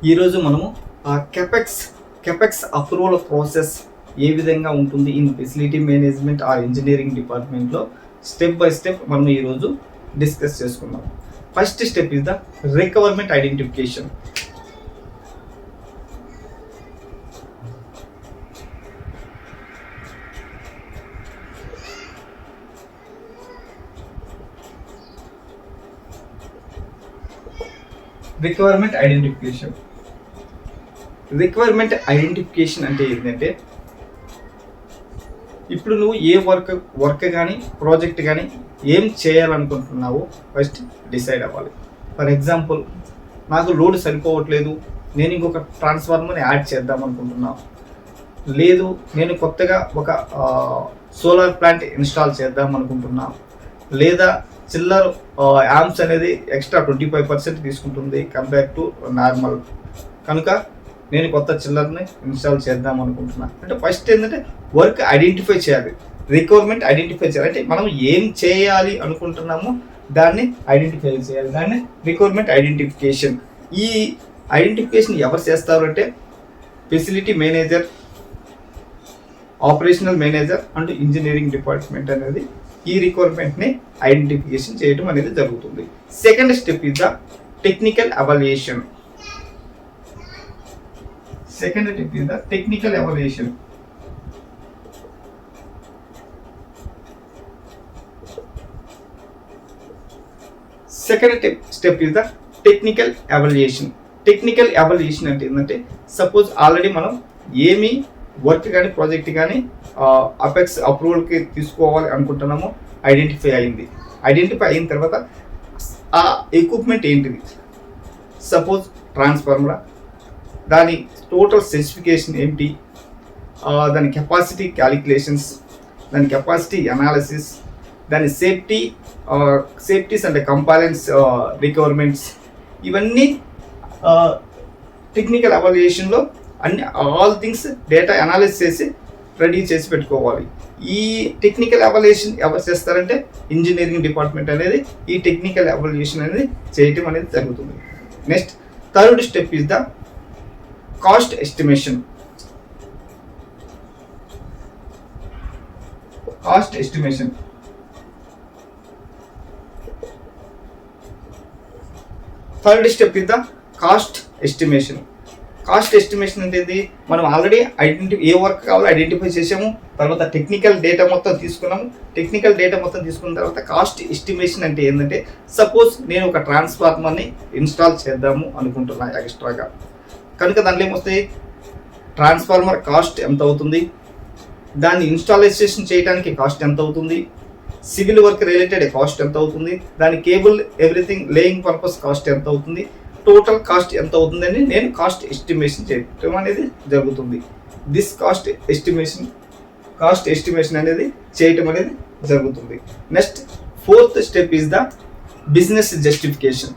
ఈరోజు మనము capex approval process ఏ విధంగా ఉంటుంది in facility management or engineering డిపార్ట్మెంట్లో స్టెప్ బై స్టెప్ మనం ఈరోజు డిస్కస్ చేసుకుందాం. First step is the requirement identification. Requirement identification అంటే ఏంటంటే, ఇప్పుడు నువ్వు ఏ వర్క్ కానీ ప్రాజెక్ట్ కానీ ఏం చేయాలనుకుంటున్నావో ఫస్ట్ డిసైడ్ అవ్వాలి. ఫర్ ఎగ్జాంపుల్, నాకు లోడ్ సరిపోవట్లేదు, నేను ఇంకొక ట్రాన్స్ఫార్మర్ని యాడ్ చేద్దాం అనుకుంటున్నాను. లేదు, నేను కొత్తగా ఒక సోలార్ ప్లాంట్ ఇన్స్టాల్ చేద్దాం అనుకుంటున్నాను. లేదా చిల్లర్ యాంప్స్ అనేది ఎక్స్ట్రా 25% తీసుకుంటుంది కంపేర్ టు నార్మల్, కనుక నేను కొత్త చిల్లర్ని ఇన్స్టాల్ చేద్దాం అనుకుంటున్నాను. అంటే ఫస్ట్ ఏంటంటే వర్క్ ఐడెంటిఫై చేయాలి, రిక్వైర్మెంట్ ఐడెంటిఫై చేయాలి. అంటే మనం ఏం చేయాలి అనుకుంటున్నామో దాన్ని ఐడెంటిఫై చేయాలి, దాన్ని రిక్వైర్మెంట్ ఐడెంటిఫికేషన్. ఈ ఐడెంటిఫికేషన్ ఎవరు చేస్తారు అంటే facility manager, operational manager and engineering department అనేది ఈ రిక్వైర్మెంట్ని ఐడెంటిఫికేషన్ చేయడం అనేది జరుగుతుంది. Second step is the technical evaluation. Second step is the technical evaluation. Technical evaluation అంటే ఏంటంటే, సపోజ్ ఆల్రెడీ మనం ఏమి వర్క్ కానీ ప్రాజెక్ట్ కానీ అపెక్స్ అప్రూవల్కి తీసుకోవాలి అనుకుంటున్నామో ఐడెంటిఫై అయిన తర్వాత ఆ ఎక్విప్మెంట్ ఏంటిది, సపోజ్ ట్రాన్స్ఫార్మర్, దాని టోటల్ స్పెసిఫికేషన్ ఏంటి, దాని కెపాసిటీ క్యాలిక్యులేషన్స్, దాని కెపాసిటీ అనాలిసిస్, దాని సేఫ్టీస్ అండ్ కంపాలెన్స్ రిక్వైర్మెంట్స్, ఇవన్నీ టెక్నికల్ ఎవాల్యుయేషన్లో అన్ని ఆల్ థింగ్స్ డేటా అనాలిసిస్ చేసి రెడీ చేసి పెట్టుకోవాలి. ఈ టెక్నికల్ ఎవాల్యుయేషన్ ఎవరు చేస్తారంటే ఇంజనీరింగ్ డిపార్ట్మెంట్ అనేది ఈ టెక్నికల్ ఎవాల్యుయేషన్ అనేది చేయటం అనేది జరుగుతుంది. Next third step is the cost estimation. Third step is the cost estimation అంటే మనం ఆల్రెడీ ఏ వర్క్ కావాలో ఐడెంటిఫై చేసాము, తర్వాత టెక్నికల్ డేటా మొత్తం తీసుకున్నాము. టెక్నికల్ డేటా మొత్తం తీసుకున్న తర్వాత కాస్ట్ ఎస్టిమేషన్ అంటే ఏంటంటే, సపోజ్ నేను ఒక ట్రాన్స్ఫార్మర్ని ఇన్స్టాల్ చేద్దాము అనుకుంటున్నా ఎక్స్ట్రాగా, కనుక దాంట్లో ఏమొస్తాయి, ట్రాన్స్ఫార్మర్ కాస్ట్ ఎంత అవుతుంది, దాన్ని ఇన్స్టాలేషన్ చేయడానికి కాస్ట్ ఎంత అవుతుంది, సివిల్ వర్క్ రిలేటెడ్ కాస్ట్ ఎంత అవుతుంది, దాని cable everything laying purpose cost ఎంత అవుతుంది, టోటల్ కాస్ట్ ఎంత అవుతుందని నేను కాస్ట్ ఎస్టిమేషన్ చేయడం అనేది జరుగుతుంది. దిస్ కాస్ట్ ఎస్టిమేషన్ అనేది చేయటం అనేది జరుగుతుంది. Next fourth step is the business justification.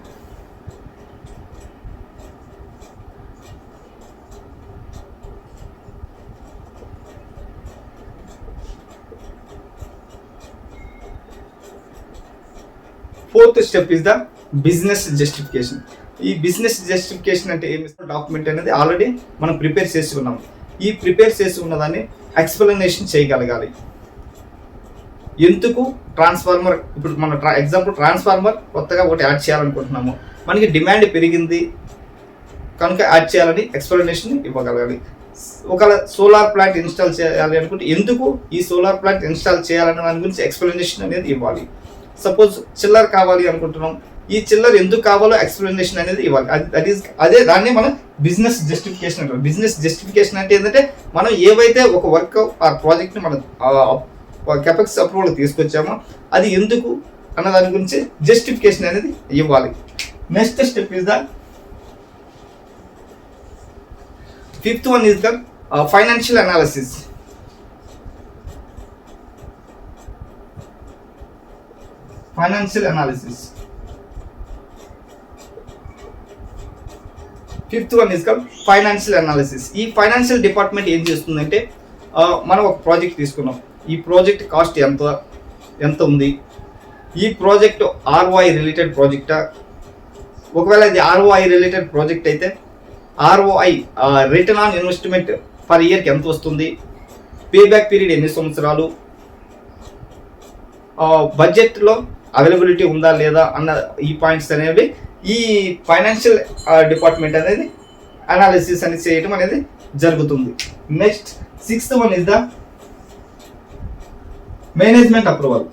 ఈ బిజినెస్ జస్టిఫికేషన్ అంటే ఏమి, డాక్యుమెంట్ అనేది ఆల్రెడీ మనం ప్రిపేర్ చేసి ఉన్నాం. ఈ ప్రిపేర్ చేసి ఉన్నదాన్ని ఎక్స్ప్లెనేషన్ చేయగలగాలి. ఎందుకు ట్రాన్స్ఫార్మర్, ఇప్పుడు మన ఎగ్జాంపుల్ ట్రాన్స్ఫార్మర్ కొత్తగా ఒకటి యాడ్ చేయాలనుకుంటున్నాము, మనకి డిమాండ్ పెరిగింది కనుక యాడ్ చేయాలని ఎక్స్ప్లెనేషన్ ఇవ్వగలగాలి. ఒకవేళ సోలార్ ప్లాంట్ ఇన్స్టాల్ చేయాలి అనుకుంటే ఎందుకు ఈ సోలార్ ప్లాంట్ ఇన్స్టాల్ చేయాలనే దాని గురించి ఎక్స్ప్లెనేషన్ అనేది ఇవ్వాలి. సపోజ్ చిల్లర్ కావాలి అనుకుంటున్నాం, ఈ చిల్లర్ ఎందుకు కావాలో ఎక్స్ప్లెనేషన్ అనేది ఇవ్వాలి. అదే దాన్ని మనం బిజినెస్ జస్టిఫికేషన్ అంటారు. బిజినెస్ జస్టిఫికేషన్ అంటే ఏంటంటే, మనం ఏవైతే ఒక వర్క్ ఆ ప్రాజెక్ట్ని మనం కెపెక్స్ అప్రూవల్ తీసుకొచ్చామో అది ఎందుకు అన్న దాని గురించి జస్టిఫికేషన్ అనేది ఇవ్వాలి. Next step is the fifth one is the financial analysis. Fifth one is come financial analysis. ఈ ఫైనాన్షియల్ డిపార్ట్మెంట్ ఏం చేస్తుందంటే, మనం ఒక ప్రాజెక్ట్ తీసుకున్నాం, ఈ ప్రాజెక్ట్ కాస్ట్ ఎంత ఉంది, ఈ ప్రాజెక్ట్ ROI రిలేటెడ్ ప్రాజెక్టా, ఒకవేళ ఇది ROI రిలేటెడ్ ప్రాజెక్ట్ అయితే ROI return on investment per ఇయర్కి ఎంత వస్తుంది, పేబ్యాక్ పీరియడ్ ఎన్ని సంవత్సరాలు, బడ్జెట్లో అవైలబిలిటీ ఉందా లేదా అన్న ఈ పాయింట్స్ అనేవి ఈ ఫైనాన్షియల్ డిపార్ట్మెంట్ అనేది అనాలిసిస్ అనేది చేయడం అనేది జరుగుతుంది. Next 6th one is the management approval.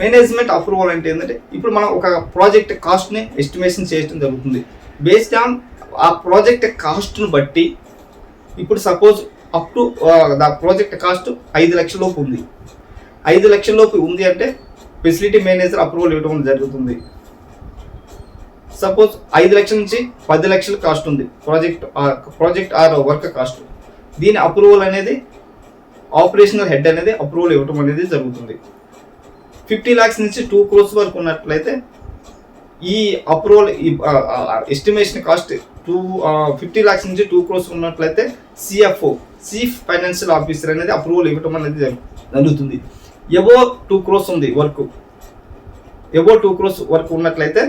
Management approval అంటే ఏంటంటే ఇప్పుడు మనం ఒక ప్రాజెక్ట్ కాస్ట్ని ఎస్టిమేషన్ చేయడం జరుగుతుంది. బేస్డ్ ఆన్ ఆ ప్రాజెక్ట్ కాస్ట్ను బట్టి ఇప్పుడు suppose up to the project cost 5 లక్షల లోపు ఉంది. 5 లక్షల లోపు ఉంది అంటే ఫెసిలిటీ మేనేజర్ అప్రూవల్ ఇవ్వడం జరుగుతుంది. సపోజ్ 5 లక్షల నుంచి 10 లక్షల కాస్ట్ ఉంది ప్రాజెక్ట్ ఆర్ వర్క్ కాస్ట్, దీని అప్రూవల్ అనేది ఆపరేషనల్ హెడ్ అనేది అప్రూవల్ ఇవ్వడం అనేది జరుగుతుంది. 50 lakhs నుంచి 2 crores వరకు ఉన్నట్లయితే ఈ అప్రూవల్ ఎస్టిమేషన్ కాస్ట్ 50 lakhs నుంచి 2 crores ఉన్నట్లయితే CFO చీఫ్ ఫైనాన్షియల్ ఆఫీసర్ అనేది అప్రూవల్ ఇవ్వడం అనేది జరుగుతుంది. ఎబో 2 crores ఉంది వర్క్, ఎబో 2 crores వర్క్ ఉన్నట్లయితే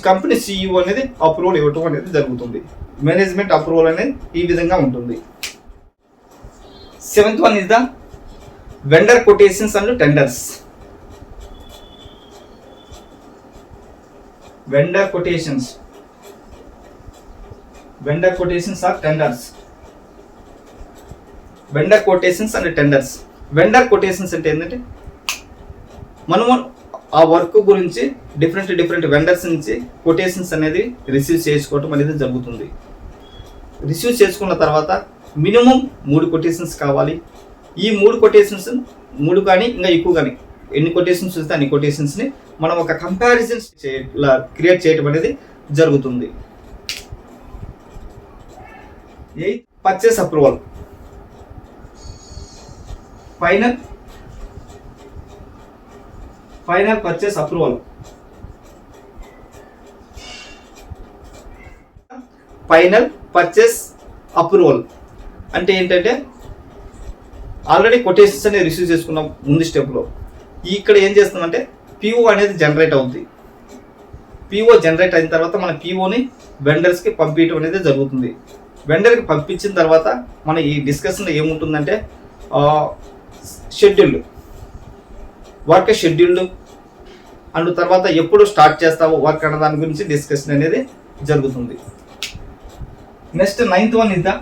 కంపెనీ CEO అనేది అప్రూవల్ ఇవ్వడం అనేది జరుగుతుంది. మేనేజ్మెంట్ అప్రూవల్ అనేది ఈ విధంగా ఉంటుంది. 7th one is the vendor quotations and tenders. vendor quotations or tenders. vendor quotations and tenders. vendor quotations అంటే ఏంటంటే మనము ఆ వర్క్ గురించి డిఫరెంట్ వెండర్స్ నుంచి కొటేషన్స్ అనేది రిసీవ్ చేసుకోవటం అనేది జరుగుతుంది. రిసీవ్ చేసుకున్న తర్వాత మినిమం 3 కొటేషన్స్ కావాలి. ఈ 3 కొటేషన్స్ 3 కానీ ఇంకా ఎక్కువ కానీ ఎన్ని కొటేషన్స్ వస్తే అన్ని కొటేషన్స్ని మనం ఒక కంపారిజన్ క్రియేట్ చేయడం అనేది జరుగుతుంది. 8th purchase approval. Final purchase approval. Final purchase approval అంటే ఏంటంటే ఆల్రెడీ కొటేషన్స్ అనేది రిసీవ్ చేసుకున్నాం ముందు స్టెప్లో. ఇక్కడ ఏం చేస్తామంటే PO అనేది జనరేట్ అవుతుంది. PO జనరేట్ అయిన తర్వాత మన POని వెండర్స్కి పంపించడం అనేది జరుగుతుంది. వెండర్కి పంపించిన తర్వాత మన ఈ డిస్కషన్లో ఏముంటుందంటే వర్క్ షెడ్యూల్డ్ అండ్ తర్వాత ఎప్పుడు స్టార్ట్ చేస్తావో వర్క్ అన్న దాని గురించి డిస్కషన్ అనేది జరుగుతుంది. Next 9th one is the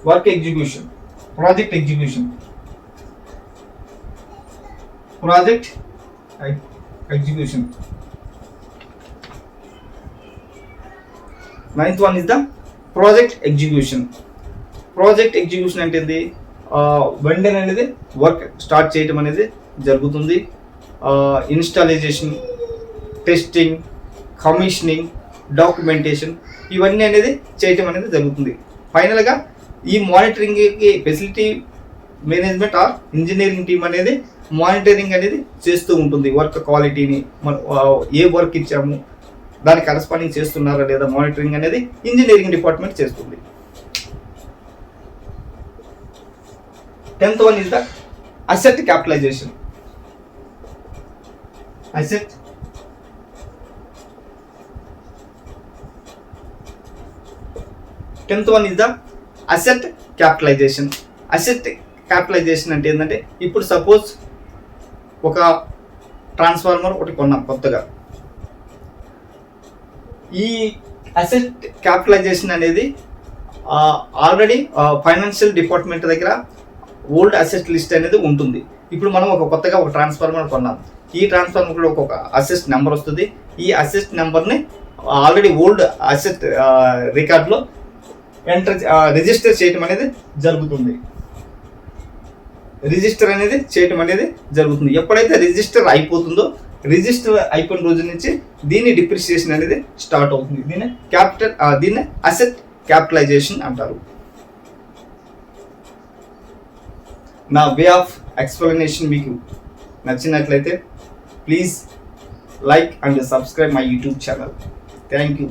work execution. Project execution. 9th one is the project execution. Project execution అంటే ఏంది, వెండర్ అనేది వర్క్ స్టార్ట్ చేయడం అనేది జరుగుతుంది. ఇన్స్టాలైజేషన్, టెస్టింగ్, కమిషనింగ్, డాక్యుమెంటేషన్ ఇవన్నీ అనేది చేయటం అనేది జరుగుతుంది. ఫైనల్గా ఈ మానిటరింగ్కి facility management or engineering team అనేది మానిటరింగ్ అనేది చేస్తూ ఉంటుంది. వర్క్ క్వాలిటీని మనం ఏ వర్క్ ఇచ్చాము దానికి కరస్పాండింగ్ చేస్తున్నారా లేదా మానిటరింగ్ అనేది ఇంజనీరింగ్ డిపార్ట్మెంట్ చేస్తుంది. 10th one is the asset capitalization. 10th one is the asset capitalization. Asset capitalization అంటే ఏంటంటే ఇప్పుడు సపోజ్ ఒక ట్రాన్స్ఫార్మర్ ఒకటి కొన్నాం కొత్తగా. ఈ అసెట్ క్యాపిటలైజేషన్ అనేది ఆల్రెడీ ఫైనాన్షియల్ డిపార్ట్మెంట్ దగ్గర ఓల్డ్ అసెట్ లిస్ట్ అనేది ఉంటుంది. ఇప్పుడు మనం కొత్తగా ఒక ట్రాన్స్ఫార్మర్ కొన్నాం. ఈ ట్రాన్స్ఫార్మర్లో ఒక అసెట్ నెంబర్ వస్తుంది. ఈ అసెట్ నెంబర్ని ఆల్రెడీ ఓల్డ్ అసెట్ రికార్డులో రిజిస్టర్ చేయటం అనేది జరుగుతుంది. ఎప్పుడైతే రిజిస్టర్ అయిపోతుందో రిజిస్టర్ అయిపోయిన రోజు నుంచి దీని డిప్రిసియేషన్ అనేది స్టార్ట్ అవుతుంది. దీన్ని అసెట్ క్యాపిటలైజేషన్ అంటారు. నా వే ఆఫ్ ఎక్స్ప్లెనేషన్ మీకు నచ్చినట్లయితే please like and subscribe my YouTube channel. Thank you.